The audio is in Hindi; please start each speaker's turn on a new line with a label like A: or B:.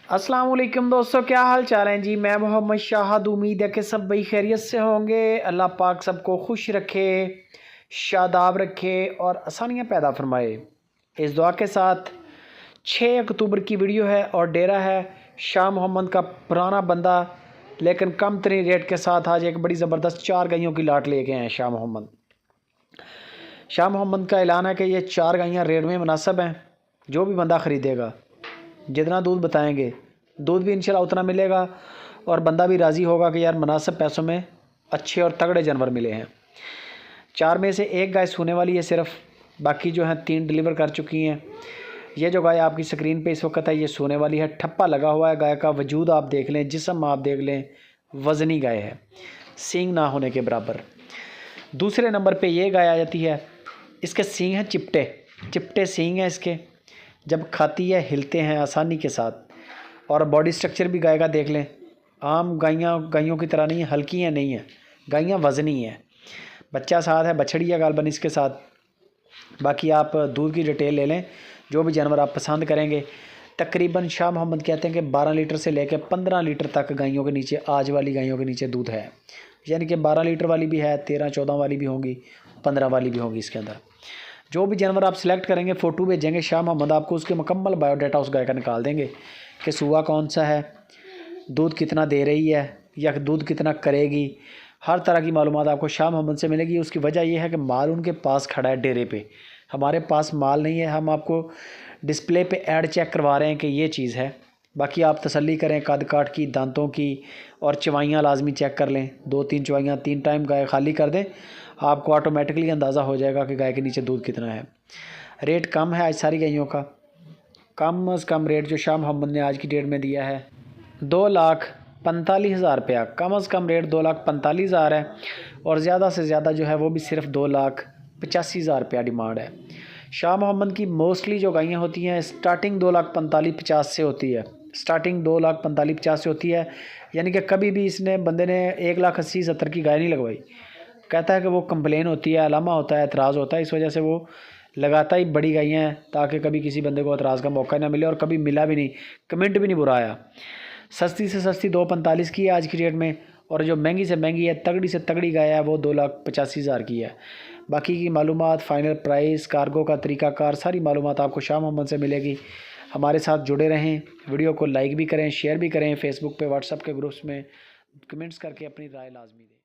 A: अस्सलाम वालेकुम दोस्तों, क्या हाल चाल हैं जी। मैं मोहम्मद शाहद, उम्मीद है कि सब भाई खैरियत से होंगे। अल्लाह पाक सबको खुश रखे, शादाब रखे और आसानियाँ पैदा फरमाए। इस दुआ के साथ 6 अक्टूबर की वीडियो है और डेरा है शाह मोहम्मद का पुराना बंदा, लेकिन कम तरीन रेट के साथ आज एक बड़ी ज़बरदस्त 4 गायों की लाट लेके आए हैं शाह मोहम्मद। शाह मोहम्मद का ऐलान है कि ये 4 गायें रेट में मुनासिब हैं। जो भी बंदा ख़रीदेगा, जितना दूध बताएंगे दूध भी इंशाल्लाह उतना मिलेगा और बंदा भी राज़ी होगा कि यार मुनासिब पैसों में अच्छे और तगड़े जानवर मिले हैं। 4 में से एक गाय सूने वाली है सिर्फ, बाकी जो हैं 3 डिलीवर कर चुकी हैं। ये जो गाय आपकी स्क्रीन पे इस वक्त है ये सोने वाली है। ठप्पा लगा हुआ है गाय का, वजूद आप देख लें, जिस्म आप देख लें, वज़नी गाय है, सींग ना होने के बराबर। दूसरे नंबर पे ये गाय आ जाती है, इसके सींग हैं चिपटे चिपटे सींग हैं इसके। जब खाती है हिलते हैं आसानी के साथ। और बॉडी स्ट्रक्चर भी गाय का देख लें, आम गायों की तरह नहीं है, हल्की हैं नहीं है, गायें वज़नी हैं। बच्चा साथ है, बछड़ी है गालबन इसके साथ। बाकी आप दूध की डिटेल ले लें, जो भी जानवर आप पसंद करेंगे। तकरीबन शाह मोहम्मद कहते हैं कि 12 लीटर से लेकर 15 लीटर तक गायों के नीचे, आज वाली गायों के नीचे दूध है। यानी कि 12 लीटर वाली भी है, 13-14 वाली भी होंगी, 15 वाली भी होंगी इसके अंदर। जो भी जानवर आप सिलेक्ट करेंगे, फ़ोटो भेजेंगे शाह मोहम्मद, आपको उसके मुकम्मल बायोडाटा उस गाय का निकाल देंगे कि सूआ कौन सा है, दूध कितना दे रही है या दूध कितना करेगी। हर तरह की मालूमात आपको शाह मोहम्मद से मिलेगी। उसकी वजह यह है कि माल उनके पास खड़ा है डेरे पे, हमारे पास माल नहीं है। हम आपको डिस्प्ले पे ऐड चेक करवा रहे हैं कि ये चीज़ है। बाकी आप तसल्ली करें कद काठ की, दांतों की, और चवाइयाँ लाजमी चेक कर लें। 2-3 चवाइयाँ 3 टाइम गाय खाली कर दें, आपको ऑटोमेटिकली अंदाज़ा हो जाएगा कि गाय के नीचे दूध कितना है। रेट कम है आज सारी गायों का। कम से कम रेट जो शाह मोहम्मद ने आज की डेट में दिया है 2,45,000 रुपया। कम से कम रेट 2,45,000 है और ज़्यादा से ज़्यादा जो है वो भी सिर्फ 2,85,000 रुपया डिमांड है। शाह मोहम्मद की मोस्टली जो गायें होती हैं स्टार्टिंग 2,45,50 से होती है, स्टार्टिंग 2,45,50 से होती है। यानी कि कभी भी इसने बंदे ने 1,80,70 की गाय नहीं लगवाई। कहता है कि वो कंप्लेन होती है, अलामा होता है, एतराज़ होता है, इस वजह से वो लगाता ही बड़ी गायें हैं ताकि कभी किसी बंदे को एतराज़ का मौका ना मिले। और कभी मिला भी नहीं, कमेंट भी नहीं बुरा आया। सस्ती से सस्ती 2,45 की है आज की डेट में, और जो महंगी से महंगी है, तगड़ी से तगड़ी गाय है, वो 2,85,000 की है। बाकी की मालूमात, फाइनल प्राइस, कार्गो का तरीक़ाकार, सारी मालूमात आपको शाह मोहम्मद से मिलेगी। हमारे साथ जुड़े रहें, वीडियो को लाइक भी करें, शेयर भी करें, फेसबुक पे, व्हाट्सएप के ग्रुप्स में कमेंट्स करके अपनी राय लाजमी दें।